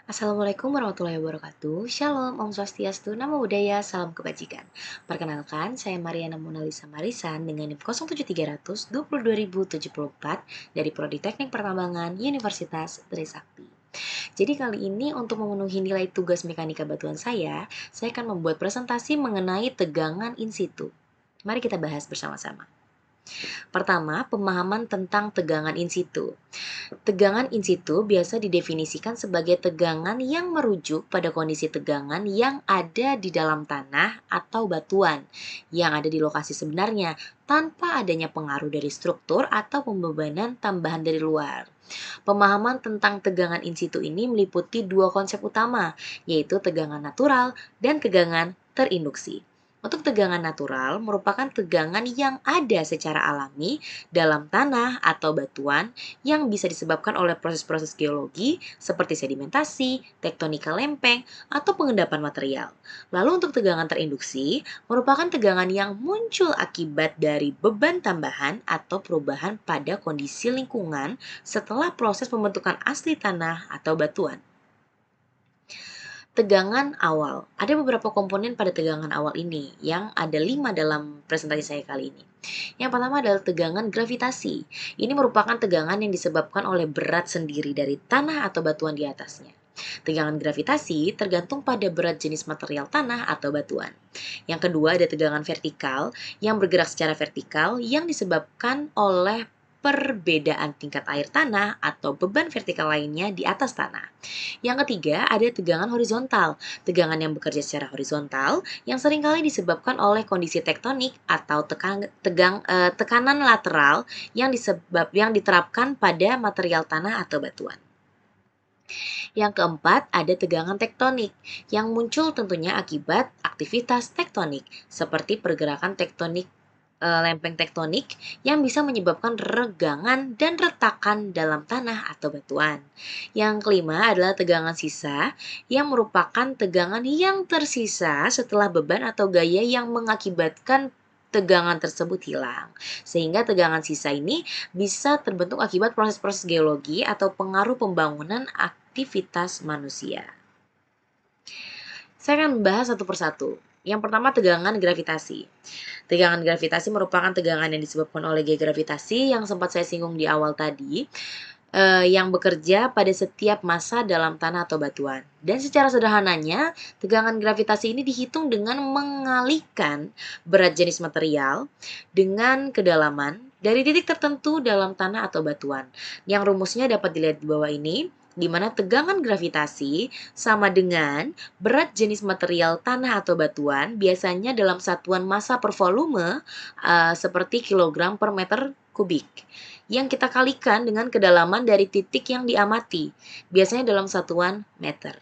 Assalamualaikum warahmatullahi wabarakatuh. Shalom, Om Swastiastu, Namo Buddhaya, Salam Kebajikan. Perkenalkan, saya Mariana Monalisa Marisan dengan NIM 07300 dari Prodi Teknik Pertambangan Universitas Trisakti. Jadi kali ini untuk memenuhi nilai tugas mekanika batuan saya akan membuat presentasi mengenai tegangan in situ. Mari kita bahas bersama-sama. Pertama, pemahaman tentang tegangan in situ. Tegangan in situ biasa didefinisikan sebagai tegangan yang merujuk pada kondisi tegangan yang ada di dalam tanah atau batuan yang ada di lokasi sebenarnya tanpa adanya pengaruh dari struktur atau pembebanan tambahan dari luar. Pemahaman tentang tegangan in situ ini meliputi dua konsep utama, yaitu tegangan natural dan tegangan terinduksi. Untuk tegangan natural merupakan tegangan yang ada secara alami dalam tanah atau batuan yang bisa disebabkan oleh proses-proses geologi seperti sedimentasi, tektonika lempeng, atau pengendapan material. Lalu untuk tegangan terinduksi merupakan tegangan yang muncul akibat dari beban tambahan atau perubahan pada kondisi lingkungan setelah proses pembentukan asli tanah atau batuan. Tegangan awal. Ada beberapa komponen pada tegangan awal ini yang ada 5 dalam presentasi saya kali ini. Yang pertama adalah tegangan gravitasi. Ini merupakan tegangan yang disebabkan oleh berat sendiri dari tanah atau batuan di atasnya. Tegangan gravitasi tergantung pada berat jenis material tanah atau batuan. Yang kedua ada tegangan vertikal yang bergerak secara vertikal yang disebabkan oleh perbedaan tingkat air tanah atau beban vertikal lainnya di atas tanah. Yang ketiga, ada tegangan horizontal. Tegangan yang bekerja secara horizontal yang seringkali disebabkan oleh kondisi tektonik atau tekanan lateral yang diterapkan pada material tanah atau batuan. Yang keempat, ada tegangan tektonik yang muncul tentunya akibat aktivitas tektonik seperti pergerakan tektonik lempeng tektonik yang bisa menyebabkan regangan dan retakan dalam tanah atau batuan. Yang kelima adalah tegangan sisa yang merupakan tegangan yang tersisa setelah beban atau gaya yang mengakibatkan tegangan tersebut hilang. Sehingga tegangan sisa ini bisa terbentuk akibat proses-proses geologi atau pengaruh pembangunan aktivitas manusia. Saya akan membahas satu persatu. Yang pertama tegangan gravitasi. Tegangan gravitasi merupakan tegangan yang disebabkan oleh gaya gravitasi yang sempat saya singgung di awal tadi, yang bekerja pada setiap massa dalam tanah atau batuan. Dan secara sederhananya, tegangan gravitasi ini dihitung dengan mengalihkan berat jenis material dengan kedalaman dari titik tertentu dalam tanah atau batuan. Yang rumusnya dapat dilihat di bawah ini, di mana tegangan gravitasi sama dengan berat jenis material tanah atau batuan biasanya dalam satuan massa per volume seperti kilogram per meter kubik yang kita kalikan dengan kedalaman dari titik yang diamati, biasanya dalam satuan meter.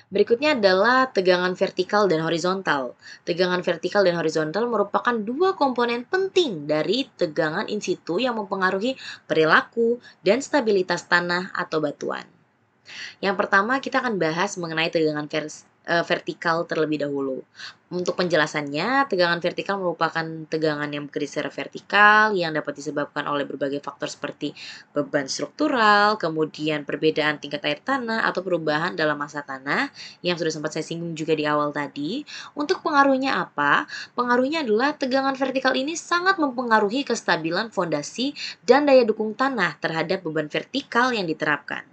Berikutnya adalah tegangan vertikal dan horizontal. Tegangan vertikal dan horizontal merupakan dua komponen penting dari tegangan in situ yang mempengaruhi perilaku dan stabilitas tanah atau batuan. Yang pertama kita akan bahas mengenai tegangan vertikal terlebih dahulu. Untuk penjelasannya, tegangan vertikal merupakan tegangan yang bekerja secara vertikal yang dapat disebabkan oleh berbagai faktor seperti beban struktural, kemudian perbedaan tingkat air tanah atau perubahan dalam massa tanah yang sudah sempat saya singgung juga di awal tadi. Untuk pengaruhnya apa? Pengaruhnya adalah tegangan vertikal ini sangat mempengaruhi kestabilan fondasi dan daya dukung tanah terhadap beban vertikal yang diterapkan.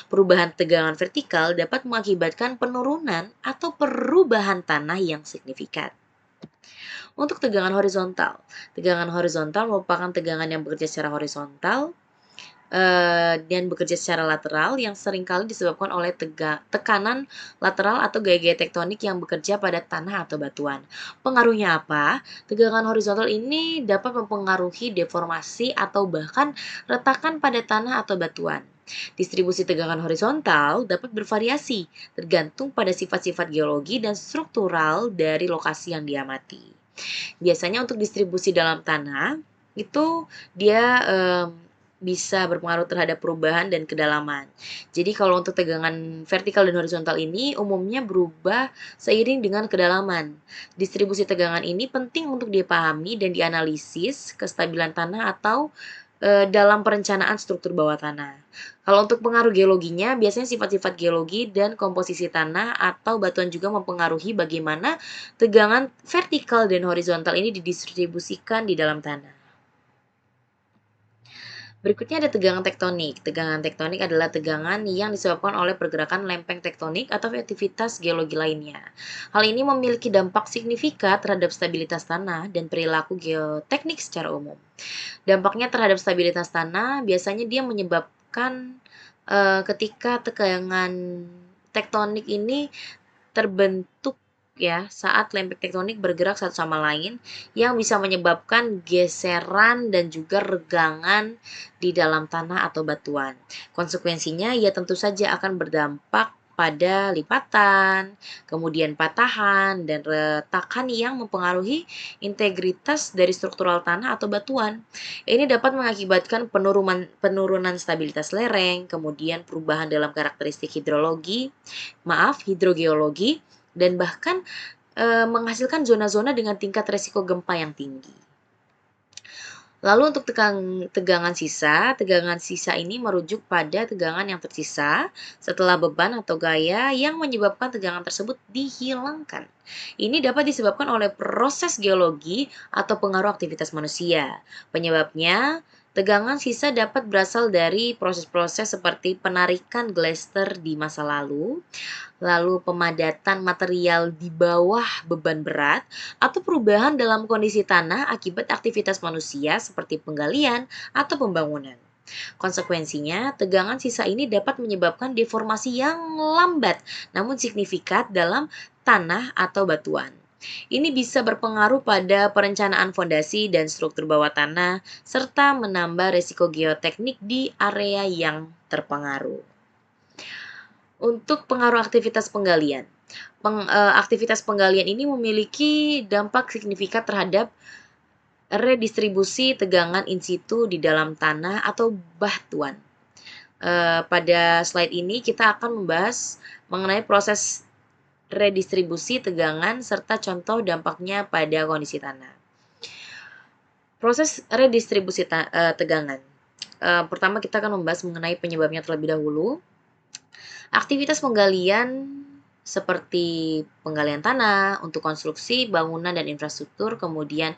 Perubahan tegangan vertikal dapat mengakibatkan penurunan atau perubahan tanah yang signifikan. Untuk tegangan horizontal merupakan tegangan yang bekerja secara horizontal dan bekerja secara lateral yang seringkali disebabkan oleh tekanan lateral atau gaya-gaya tektonik yang bekerja pada tanah atau batuan. Pengaruhnya apa? Tegangan horizontal ini dapat mempengaruhi deformasi atau bahkan retakan pada tanah atau batuan. Distribusi tegangan horizontal dapat bervariasi tergantung pada sifat-sifat geologi dan struktural dari lokasi yang diamati. Biasanya untuk distribusi dalam tanah itu dia bisa berpengaruh terhadap perubahan dan kedalaman. Jadi kalau untuk tegangan vertikal dan horizontal ini umumnya berubah seiring dengan kedalaman. Distribusi tegangan ini penting untuk dipahami dan dianalisis kestabilan tanah atau dalam perencanaan struktur bawah tanah. Kalau untuk pengaruh geologinya, biasanya sifat-sifat geologi dan komposisi tanah atau batuan juga mempengaruhi bagaimana tegangan vertikal dan horizontal ini didistribusikan di dalam tanah. Berikutnya ada tegangan tektonik. Tegangan tektonik adalah tegangan yang disebabkan oleh pergerakan lempeng tektonik atau aktivitas geologi lainnya. Hal ini memiliki dampak signifikan terhadap stabilitas tanah dan perilaku geoteknik secara umum. Dampaknya terhadap stabilitas tanah biasanya dia menyebabkan ketika tegangan tektonik ini terbentuk ya saat lempeng tektonik bergerak satu sama lain yang bisa menyebabkan geseran dan juga regangan di dalam tanah atau batuan. Konsekuensinya ya tentu saja akan berdampak pada lipatan, kemudian patahan dan retakan yang mempengaruhi integritas dari struktural tanah atau batuan. Ini dapat mengakibatkan penurunan stabilitas lereng, kemudian perubahan dalam karakteristik hidrogeologi dan bahkan menghasilkan zona-zona dengan tingkat resiko gempa yang tinggi. Lalu untuk tegangan sisa ini merujuk pada tegangan yang tersisa setelah beban atau gaya yang menyebabkan tegangan tersebut dihilangkan. Ini dapat disebabkan oleh proses geologi atau pengaruh aktivitas manusia. Penyebabnya, tegangan sisa dapat berasal dari proses-proses seperti penarikan glacier di masa lalu pemadatan material di bawah beban berat, atau perubahan dalam kondisi tanah akibat aktivitas manusia seperti penggalian atau pembangunan. Konsekuensinya, tegangan sisa ini dapat menyebabkan deformasi yang lambat namun signifikan dalam tanah atau batuan. Ini bisa berpengaruh pada perencanaan fondasi dan struktur bawah tanah, serta menambah risiko geoteknik di area yang terpengaruh. Untuk pengaruh aktivitas penggalian. Aktivitas penggalian ini memiliki dampak signifikan terhadap redistribusi tegangan in situ di dalam tanah atau batuan. Pada slide ini kita akan membahas mengenai proses redistribusi tegangan serta contoh dampaknya pada kondisi tanah. Proses redistribusi tegangan. Pertama kita akan membahas mengenai penyebabnya terlebih dahulu. Aktivitas penggalian seperti penggalian tanah untuk konstruksi, bangunan, dan infrastruktur, kemudian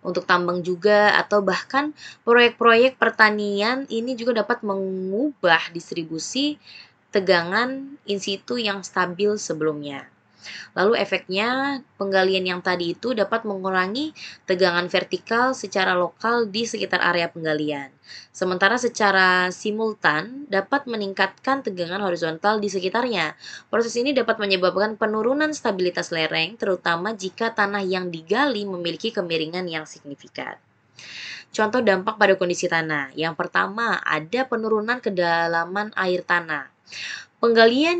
untuk tambang juga, atau bahkan proyek-proyek pertanian ini juga dapat mengubah distribusi tegangan in situ yang stabil sebelumnya. Lalu efeknya, penggalian yang tadi itu dapat mengurangi tegangan vertikal secara lokal di sekitar area penggalian. Sementara secara simultan dapat meningkatkan tegangan horizontal di sekitarnya. Proses ini dapat menyebabkan penurunan stabilitas lereng, terutama jika tanah yang digali memiliki kemiringan yang signifikan. Contoh dampak pada kondisi tanah. Yang pertama, ada penurunan kedalaman air tanah. Penggalian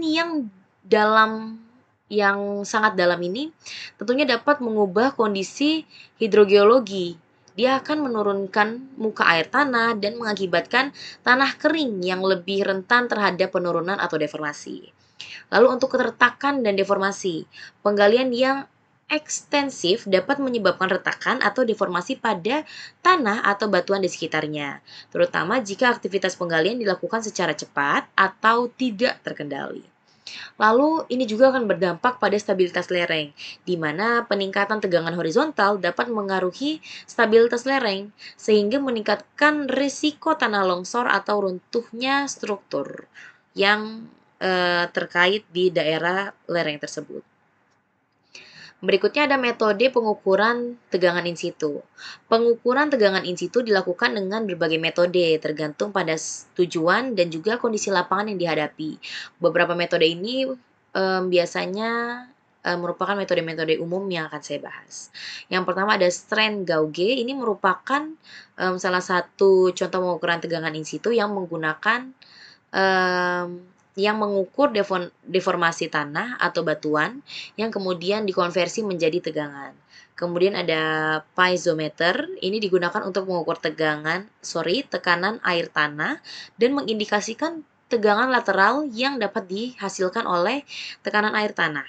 yang sangat dalam ini tentunya dapat mengubah kondisi hidrogeologi. Dia akan menurunkan muka air tanah dan mengakibatkan tanah kering yang lebih rentan terhadap penurunan atau deformasi. Lalu untuk keretakan dan deformasi, penggalian yang ekstensif dapat menyebabkan retakan atau deformasi pada tanah atau batuan di sekitarnya, terutama jika aktivitas penggalian dilakukan secara cepat atau tidak terkendali. Lalu ini juga akan berdampak pada stabilitas lereng, di mana peningkatan tegangan horizontal dapat mengaruhi stabilitas lereng, sehingga meningkatkan risiko tanah longsor atau runtuhnya struktur yang terkait di daerah lereng tersebut. Berikutnya ada metode pengukuran tegangan in situ. Pengukuran tegangan in situ dilakukan dengan berbagai metode, tergantung pada tujuan dan juga kondisi lapangan yang dihadapi. Beberapa metode ini biasanya merupakan metode-metode umum yang akan saya bahas. Yang pertama ada strain gauge, ini merupakan salah satu contoh pengukuran tegangan in situ yang menggunakan yang mengukur deformasi tanah atau batuan yang kemudian dikonversi menjadi tegangan. Kemudian ada piezometer, ini digunakan untuk mengukur tekanan air tanah dan mengindikasikan tegangan lateral yang dapat dihasilkan oleh tekanan air tanah.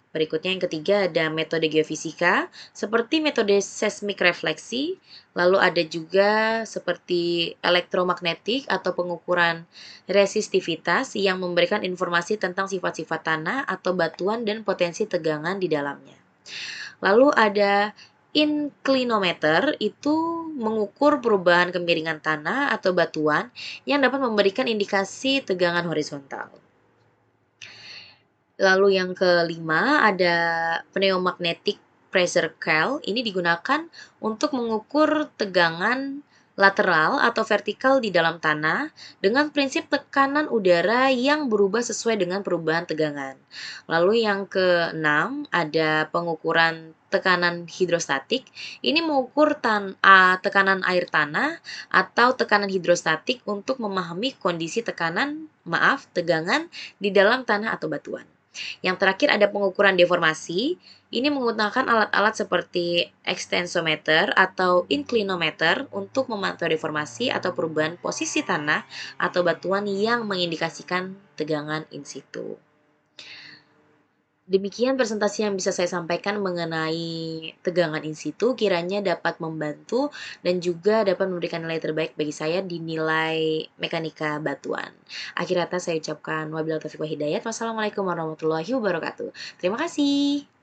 Berikutnya yang ketiga ada metode geofisika, seperti metode seismik refleksi, lalu ada juga seperti elektromagnetik atau pengukuran resistivitas yang memberikan informasi tentang sifat-sifat tanah atau batuan dan potensi tegangan di dalamnya. Lalu ada inclinometer, itu mengukur perubahan kemiringan tanah atau batuan yang dapat memberikan indikasi tegangan horizontal. Lalu yang kelima ada pneumatic pressure cal. Ini digunakan untuk mengukur tegangan lateral atau vertikal di dalam tanah dengan prinsip tekanan udara yang berubah sesuai dengan perubahan tegangan. Lalu yang keenam ada pengukuran tekanan hidrostatik. Ini mengukur tekanan air tanah atau tekanan hidrostatik untuk memahami kondisi tegangan di dalam tanah atau batuan. Yang terakhir ada pengukuran deformasi. Ini menggunakan alat-alat seperti extensometer atau inclinometer untuk memantau deformasi atau perubahan posisi tanah atau batuan yang mengindikasikan tegangan in situ. Demikian presentasi yang bisa saya sampaikan mengenai tegangan in situ, kiranya dapat membantu dan juga dapat memberikan nilai terbaik bagi saya di nilai mekanika batuan. Akhir kata saya ucapkan wabillahi taufiq wal hidayah. Wassalamualaikum warahmatullahi wabarakatuh. Terima kasih.